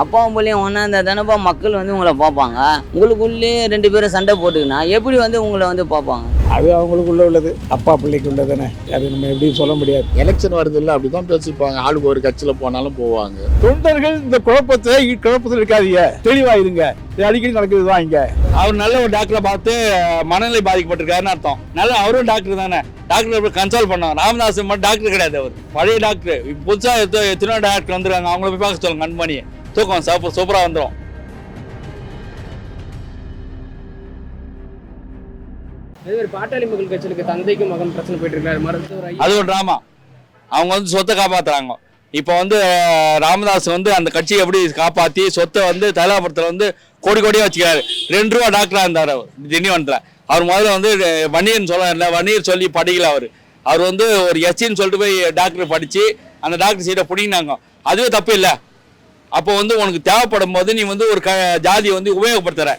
அப்பாவும் பிள்ளையும் ஒன்றா இருந்தால் தானேப்பா மக்கள் வந்து உங்களை பார்ப்பாங்க. உங்களுக்குள்ளேயே 2 பேரும் சண்டை போட்டுக்கினா எப்படி வந்து உங்களை வந்து பார்ப்பாங்க? அது அவங்களுக்குள்ள உள்ளது, அப்பா பிள்ளைக்கு உள்ளதானே, அது நம்ம எப்படியும் சொல்ல முடியாது. எலெக்ஷன் வருது இல்லை, அப்படிதான் பேசிப்பாங்க. ஆளுக்கு ஒரு கட்சியில் போனாலும் போவாங்க. தொண்டர்கள் இந்த குழப்பத்தில் இருக்காதீங்க, தெளிவாயிருங்க. இது அடிக்கடி நடக்குதுதான் இங்க. அவர் நல்ல ஒரு டாக்டரை பார்த்து மனநிலை பாதிக்கப்பட்டிருக்காருன்னு அர்த்தம். அவரும் டாக்டர் தானே, டாக்டர் கன்சல்ட் பண்ணாங்க. ராமதாஸ் மட்டும் டாக்டர் கிடையாது, அவர் பழைய டாக்டர். புதுசாக எத்தனையோ டாக்டர் வந்துருக்காங்க, அவங்கள போய் பார்க்க சொல்லுங்க. கண்மணி தூக்கம் சூப்பராக வந்துடும். பாட்டாளி மக்கள் கட்சிக்கு தந்தைக்கும் மகன் பிரச்சனை போயிட்டு இருக்காரு மருத்துவர். அது ஒரு டிராமா. அவங்க வந்து சொத்தை காப்பாத்துறாங்க. இப்போ வந்து ராமதாஸ் வந்து அந்த கட்சியை எப்படி காப்பாற்றி சொத்தை வந்து தலைவரத்தில் வந்து கோடி கோடியாக வச்சுக்கிறாரு. 2 ரூபா டாக்டராக இருந்தார் அவர் திண்டிவனத்தில். அவர் முதல்ல வந்து வன்னியர்னு சொல்ல வன்னியர் சொல்லி படிக்கல. அவர் வந்து ஒரு எஸ்சின்னு சொல்லிட்டு போய் டாக்டர் படித்து அந்த டாக்டர் சீட்டை பிடிங்கினாங்க. அதுவே தப்பு இல்லை. அப்போ வந்து உனக்கு தேவைப்படும் போது நீ வந்து ஒரு ஜாதியை வந்து உபயோகப்படுத்துற.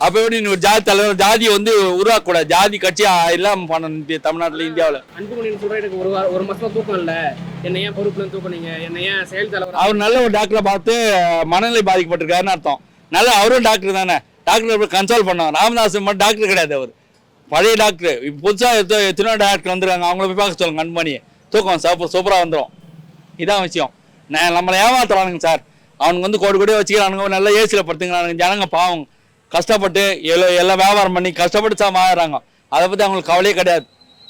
அப்போ எப்படி நீ ஒரு ஜாதி தலைவர் ஜாதியை வந்து உருவாக்கக்கூடாது. ஜாதி கட்சியாக இல்லாமல் பண்ணணும் தமிழ்நாட்டில், இந்தியாவில். அன்புமணின்னு சொல்ற எனக்கு ஒரு மாசமா தூக்கம் இல்லை, என்ன ஏன் பொறுப்புல தூக்கினீங்க, என்ன ஏன் செயல் தலைவர். அவர் நல்ல ஒரு டாக்டரை பார்த்து மனநிலை பாதிக்கப்பட்டிருக்காருன்னு அர்த்தம். அவரும் டாக்டர் தானே, டாக்டர் கன்சல்ட் பண்ணாங்க. ராமதாஸ் மட்டும் டாக்டர் கிடையாது, அவர் பழைய டாக்டர். இப்போ புதுசாக எத்தனையோ டாக்டர் வந்துருக்காங்க, அவங்கள போய் பார்க்க சொல்லுங்க. கண்மணி தூக்கம் சூப்பராக வந்துடும். இதான் விஷயம். நம்மளை ஏமாத்துறானுங்க சார். அவனுக்கு வந்து கோடி கோடியாக வச்சுக்கிறானுங்க, நல்ல ஏசியில் படுத்துங்கிறானுங்க. ஜனங்க பாவம் கஷ்டப்பட்டு எல்லாம் வியாபாரம் பண்ணி கஷ்டப்பட்டு ஆகிறாங்க. அதை பற்றி அவங்களுக்கு கவலையே கிடையாது.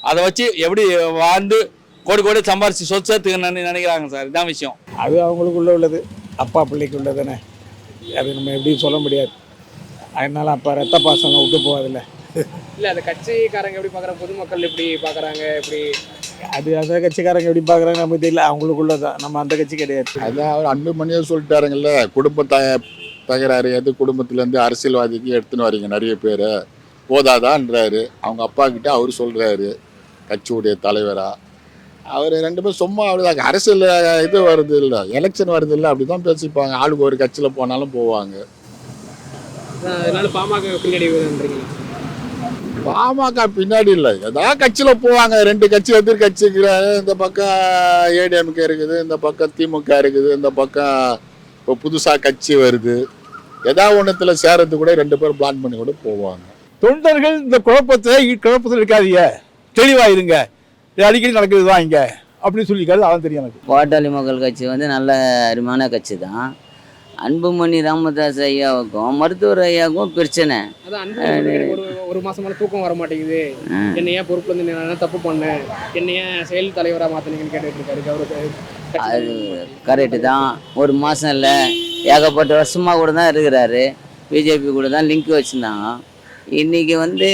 அதை வச்சு எப்படி வாழ்ந்து கோடி கோடி சம்பாரிச்சு சொத்து சேர்த்துக்கணும்னு நினைக்கிறாங்க சார். இதுதான் விஷயம். அது அவங்களுக்குள்ள உள்ளது, அப்பா பிள்ளைக்கு உள்ளதானே, அது நம்ம எப்படியும் சொல்ல முடியாது. அதனால அப்போ ரத்த பாசம் விட்டு போகாதில்ல. இல்லை அந்த கட்சிக்காரங்க எப்படி பார்க்குறாங்க, பொதுமக்கள் எப்படி பார்க்குறாங்க, எப்படி அது அந்த கட்சிக்காரங்க எப்படி பார்க்குறாங்க நமக்கு தெரியல. அவங்களுக்குள்ளதான், நம்ம அந்த கட்சி கிடையாது. அதான் அவர் அன்புமணியே சொல்லிட்டாருங்கல்ல, குடும்ப தகராறு எது குடும்பத்துலேருந்து அரசியல்வாதிக்கு எடுத்துன்னு வரீங்க நிறைய பேர் போதாதான்றாரு. அவங்க அப்பா கிட்ட அவர் சொல்கிறாரு கட்சியுடைய தலைவராக. அவர் 2 பேரும் சும்மா அப்படிதான். அரசியல் இது வருது இல்லை, எலெக்ஷன் வருது இல்லை, அப்படி தான் பேசிப்பாங்க. ஆளுக்கு ஒரு கட்சியில் போனாலும் போவாங்க. அதனால பாமக பின்னாடி பாமக பின்னாடி இல்லை, ஏதாவது கட்சியில் போவாங்க. 2 கட்சி எதிர்கட்சிக்கு, இந்த பக்கம் ஏடிஎம்கே இருக்குது, இந்த பக்கம் திமுக இருக்குது, இந்த பக்கம் இப்போ புதுசாக கட்சி வருது. ஏதாவது ஒன்றத்தில் சேரத்து கூட 2 பேரும் பிளான் பண்ணி கூட போவாங்க. தொண்டர்கள் இந்த குழப்பத்தில் இருக்காதீங்க, தெளிவாயிருங்க. இது அடிக்கடி நடக்குதுதான் இங்க அப்படின்னு சொல்லிக்காது. அதான் தெரியும் எனக்கு. பாட்டாளி மக்கள் கட்சி வந்து நல்ல அருமையான கட்சி தான். அன்புமணி ராமதாஸ் ஐயாவுக்கும் மருத்துவர் ஐயாவுக்கும் பிரச்சனை. ஒரு மாசம் தூக்கம் வர மாட்டேங்குது, என்ன ஏன் பொறுப்புல இருந்து என்ன தப்பு பண்ணேன், என்ன ஏன் செயல் தலைவராக மாத்தினீங்கன்னு கேட்டுட்டு இருக்காரு அவருக்கு. அது கரெக்டு தான். ஒரு மாதம் இல்லை, ஏகப்பட்ட வருஷமாக கூட தான் இருக்கிறாரு. பிஜேபி கூட தான் லிங்க் வச்சுருந்தாங்க. இன்றைக்கி வந்து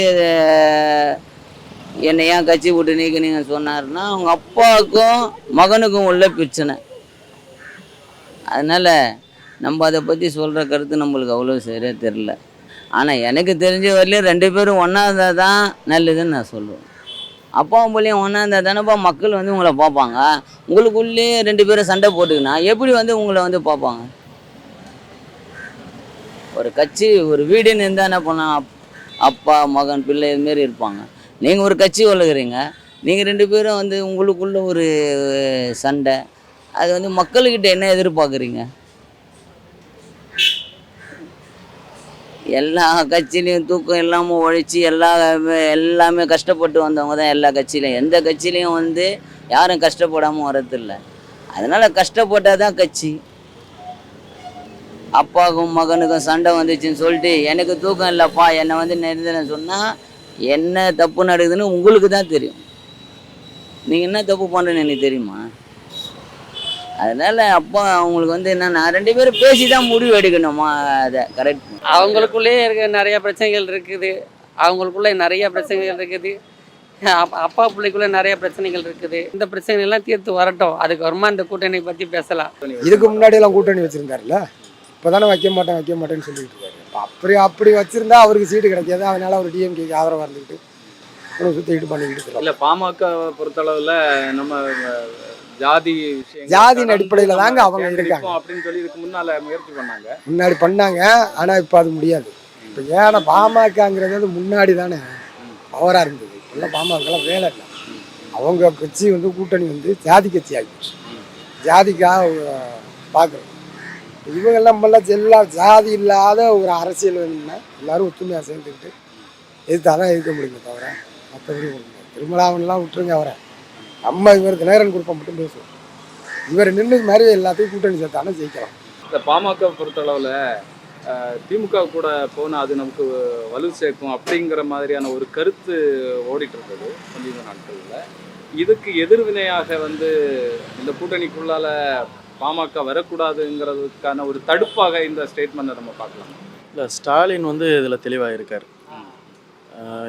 என்னை ஏன் கட்சி விட்டு நீக்கினீங்க சொன்னார்னா அவங்க அப்பாவுக்கும் மகனுக்கும் உள்ள பிரச்சனை. அதனால் நம்ம அதை பற்றி சொல்கிற கருத்து நம்மளுக்கு அவ்வளோ சரியாக தெரில. ஆனால் எனக்கு தெரிஞ்ச வரலையும் 2 பேரும் ஒன்றா இருந்தால் தான் நல்லதுன்னு நான் சொல்லுவேன். அப்பாவும் பிள்ளையும் ஒன்றா இருந்தால் தானேப்பா மக்கள் வந்து உங்களை பார்ப்பாங்க. உங்களுக்குள்ளேயே 2 பேரும் சண்டை போட்டுக்கினா எப்படி வந்து உங்களை வந்து பார்ப்பாங்க? ஒரு கட்சி ஒரு வீடுன்னு இருந்தால் என்ன பண்ணலாம், அப்பா மகன் பிள்ளை இதுமாரி இருப்பாங்க. நீங்கள் ஒரு கட்சி வளர்க்குறீங்க, நீங்கள் 2 பேரும் வந்து உங்களுக்குள்ள ஒரு சண்டை. அது வந்து மக்கள்கிட்ட என்ன எதிர்பார்க்குறீங்க? எல்லா கட்சியிலையும் தூக்கம் இல்லாமல் உழைச்சி எல்லாமே கஷ்டப்பட்டு வந்தவங்க தான் எல்லா கட்சியிலையும். எந்த கட்சியிலையும் வந்து யாரும் கஷ்டப்படாமல் வரதில்லை. அதனால் கஷ்டப்பட்டால் தான் கட்சி. அப்பாவுக்கும் மகனுக்கும் சண்டை வந்துச்சுன்னு சொல்லிட்டு எனக்கு தூக்கம் இல்லைப்பா என்னை வந்து நெருந்தேன்னு சொன்னால் என்ன தப்பு நடக்குதுன்னு உங்களுக்கு தான் தெரியும். நீங்கள் என்ன தப்பு பண்ணுறேன்னு எனக்கு தெரியுமா? அதனால் அப்போ அவங்களுக்கு வந்து என்னென்னா 2 பேரும் பேசி தான் முடிவு எடுக்கணுமா? அதை கரெக்ட். அவங்களுக்குள்ளேயே இருக்க நிறைய பிரச்சனைகள் இருக்குது. அப்பா பிள்ளைக்குள்ளே நிறைய பிரச்சனைகள் இருக்குது. இந்த பிரச்சனைகள்லாம் தீர்த்து வரட்டும், அதுக்கப்புறமா இந்த கூட்டணி பற்றி பேசலாம். இதுக்கு முன்னாடியெல்லாம் கூட்டணி வச்சுருந்தாருல்ல, இப்போ தானே வைக்க மாட்டேன்னு சொல்லிட்டு இருக்காரு. அப்படி வச்சுருந்தா அவருக்கு சீட்டு கிடைக்காது. அதனால் அவர் டிஎம்கேக்கு ஆதரவாக இருந்துக்கிட்டு சுற்றிக்கிட்டு பண்ணிக்கிட்டு இல்லை. பாமக பொறுத்தளவில் நம்ம ஜாதியின் அடிப்படையில் தாங்க அவங்க இருக்காங்க அப்படின்னு சொல்லி இதுக்கு முன்னாடி பண்ணாங்க. ஆனால் இப்போ அது முடியாது. இப்போ ஏன்னா பாமகங்கிறது அது முன்னாடி தானே பவராக இருந்தது. இப்போல்லாம் பாமகலாம் வேலை இல்லை. அவங்க கட்சி வந்து கூட்டணி வந்து ஜாதி கட்சி ஆகிடுச்சு. ஜாதிக்காக பார்க்குறோம். இவங்கெல்லாம் நம்மளாம் எல்லாம் ஜாதி இல்லாத ஒரு அரசியல் வேணும்னா எல்லாரும் ஒத்துமையாக சேர்ந்துக்கிட்டு எதிர்த்தாதான் எதிர்க்க முடியுமே தவிர மற்றபடி திருமலாவன்லாம் விட்டுருங்க அவரை. நம்ம இவர் தினகரன் குரூப்பை மட்டும் பேசுவோம். இவர் நின்று மாதிரி எல்லாத்தையும் கூட்டணி சேர்த்தானே ஜெயிக்கலாம். இந்த பாமக பொறுத்தளவில் திமுக கூட போனால் அது நமக்கு வலு சேர்க்கும் அப்படிங்கிற மாதிரியான ஒரு கருத்து ஓடிட்டு இருந்தது சமீப நாட்களில். இதுக்கு எதிர்வினையாக வந்து இந்த கூட்டணிக்குள்ளால பாமக வரக்கூடாதுங்கிறதுக்கான ஒரு தடுப்பாக இந்த ஸ்டேட்மெண்ட்டை நம்ம பார்க்கலாம். இல்லை, ஸ்டாலின் வந்து இதில் தெளிவாக இருக்கார்.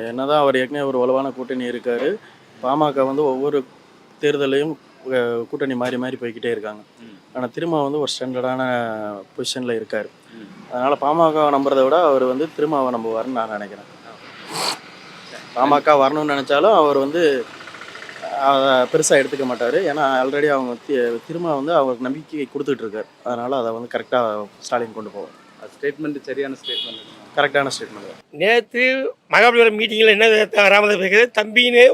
என்னதான் அவர் ஏற்கனவே ஒரு வலுவான கூட்டணி இருக்கார். பாமக வந்து ஒவ்வொரு தேர்தலையும் கூட்டணி மாறி மாறி போய்கிட்டே இருக்காங்க. ஆனால் திரும்ப வந்து ஒரு ஸ்டாண்டர்டான பொசிஷனில் இருக்கார். அதனால் பாமக நம்புறதை விட அவர் வந்து திருமாவை நம்புவார்னு நான் நினைக்கிறேன். பாமக வரணும்னு நினச்சாலும் அவர் வந்து அதை பெருசாக எடுத்துக்க மாட்டார். ஏன்னா ஆல்ரெடி அவங்க திரும்ப வந்து அவருக்கு நம்பிக்கை கொடுத்துட்டு இருக்கார். அதனால் அதை வந்து கரெக்டாக ஸ்டாலின் கொண்டு போவார். ஸ்டேட்மெண்ட் சரியான ஸ்டேட்மெண்ட், கரெக்டான ஸ்டேட்மெண்ட். நேற்று மகாபலிபுரம் மீட்டிங்கில் என்ன ராமதாஸ் பேசுகிறது, தம்பின்னு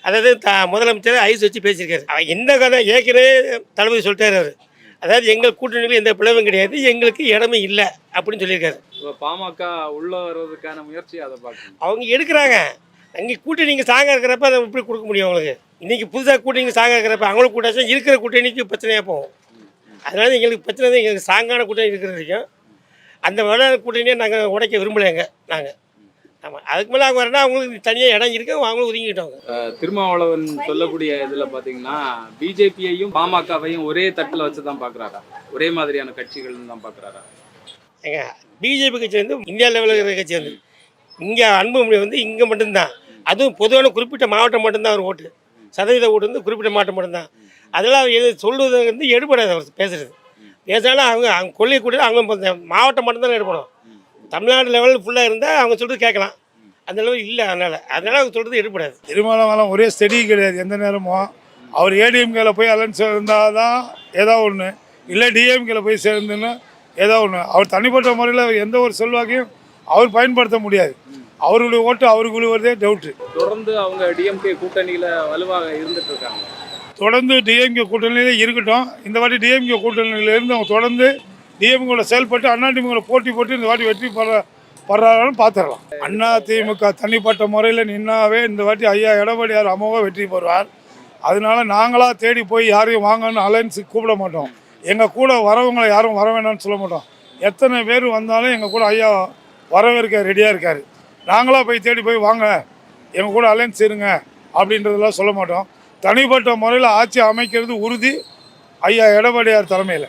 அதாவது முதலமைச்சர் ஐஸ் வச்சு பேசியிருக்காரு. அவன் என்ன கதை ஏற்கனவே தளபதி சொல்லிட்டாரு. அவர் அதாவது எங்கள் கூட்டணியில் எந்த பிளவும் கிடையாது, எங்களுக்கு இடமே இல்லை அப்படின்னு சொல்லியிருக்காரு. இப்போ பாமக உள்ள வர்றதுக்கான முயற்சி அதை பார்க்கணும். அவங்க எடுக்கிறாங்க. அங்கே கூட்டணிங்க ஸ்ட்ராங்காக இருக்கிறப்ப அதை எப்படி கொடுக்க முடியும் அவங்களுக்கு? இன்றைக்கி புதுசாக கூட்டணிங்க ஸ்ட்ராங்காக இருக்கிறப்ப அவங்களுக்கு கூட்டாச்சும் இருக்கிற கூட்டணிக்கு பிரச்சனையாக போகும். அதனால எங்களுக்கு பிரச்சனை தான், எங்களுக்கு ஸ்ட்ராங்கான கூட்டணி இருக்கிற வரைக்கும் அந்த விளையாட கூட்டணியை நாங்கள் உடைக்க விரும்பலைங்க நாங்கள். ஆமாம், அதுக்கு மேலே அவங்க வரனா அவங்களுக்கு தனியாக இடம் இருக்கு, அவங்களும் ஒதுங்கிட்டவங்க. திருமாவளவன் சொல்லக்கூடிய இதில் பார்த்தீங்கன்னா பிஜேபியையும் பாமகவையும் ஒரே தட்டில் வச்சு தான் பார்க்குறாரா, ஒரே மாதிரியான கட்சிகள்னு தான் பார்க்குறாரா? ஏங்க, பிஜேபி கட்சி வந்து இந்தியா லெவலில் இருக்கிற கட்சி வந்து இங்கே அன்புமணி வந்து இங்கே மட்டும்தான், அதுவும் பொதுவான குறிப்பிட்ட மாவட்டம் மட்டும்தான் அவர் ஓட்டு, சதவீத ஓட்டு வந்து குறிப்பிட்ட மாவட்டம் மட்டும்தான். அதெல்லாம் எது சொல்வது வந்து எடுபடாது. அவர் பேசுகிறது பேசினாலும் அவங்க கொள்கை கூட அவங்க மாவட்டம் மட்டும்தான் எடுப்படும். தமிழ்நாடு லெவலில் ஃபுல்லாக இருந்தால் அவங்க சொல்கிறது கேட்கலாம். அந்த லெவல் இல்லை. அதனால் அவங்க சொல்கிறது எடுப்படாது. திருமணம் ஒரே ஸ்டெடி கிடையாது. எந்த நேரமும் அவர் ஏடிஎம்கேல போய் அலைன்ஸ் இருந்தால் தான் ஏதோ ஒன்று, இல்லை டிஎம்கேல போய் சேர்ந்துன்னு ஏதோ ஒன்று. அவர் தனிப்பட்ட முறையில் எந்த ஒரு செல்வாக்கையும் அவர் பயன்படுத்த முடியாது. அவர்களுடைய ஓட்டு அவருக்கு விழுவதே டவுட்டு. தொடர்ந்து அவங்க டிஎம்கே கூட்டணியில் வலுவாக இருந்துட்டு இருக்காங்க. தொடர்ந்து டிஎம்கே கூட்டணியிலே இருக்கட்டும். இந்த வாட்டி டிஎம்கே கூட்டணியிலேருந்து அவங்க தொடர்ந்து டிஎம்கேல செயல்பட்டு அதிமுக போட்டி போட்டு இந்த வாட்டி வெற்றி படுறாங்கன்னு பார்த்துடலாம். அதிமுக தனிப்பட்ட முறையில் நின்னாவே இந்த வாட்டி ஐயா எடப்பாடியார் அமோக வெற்றி பெறுவார். அதனால நாங்களாக தேடி போய் யாரையும் வாங்கன்னு அலைன்ஸுக்கு கூப்பிட மாட்டோம். எங்கள் கூட வரவங்களை யாரும் வர வேண்டாம்னு சொல்ல மாட்டோம். எத்தனை பேர் வந்தாலும் எங்கள் கூட ஐயா வரவேற்க ரெடியாக இருக்கார். நாங்களாக போய் தேடி போய் வாங்க எங்கள் கூட அலைன்ஸ் இருங்க அப்படின்றதெல்லாம் சொல்ல மாட்டோம். தனிப்பட்ட முறையில் ஆட்சி அமைக்கிறது உறுதி ஐயா எடப்பாடியார் தலைமையில்.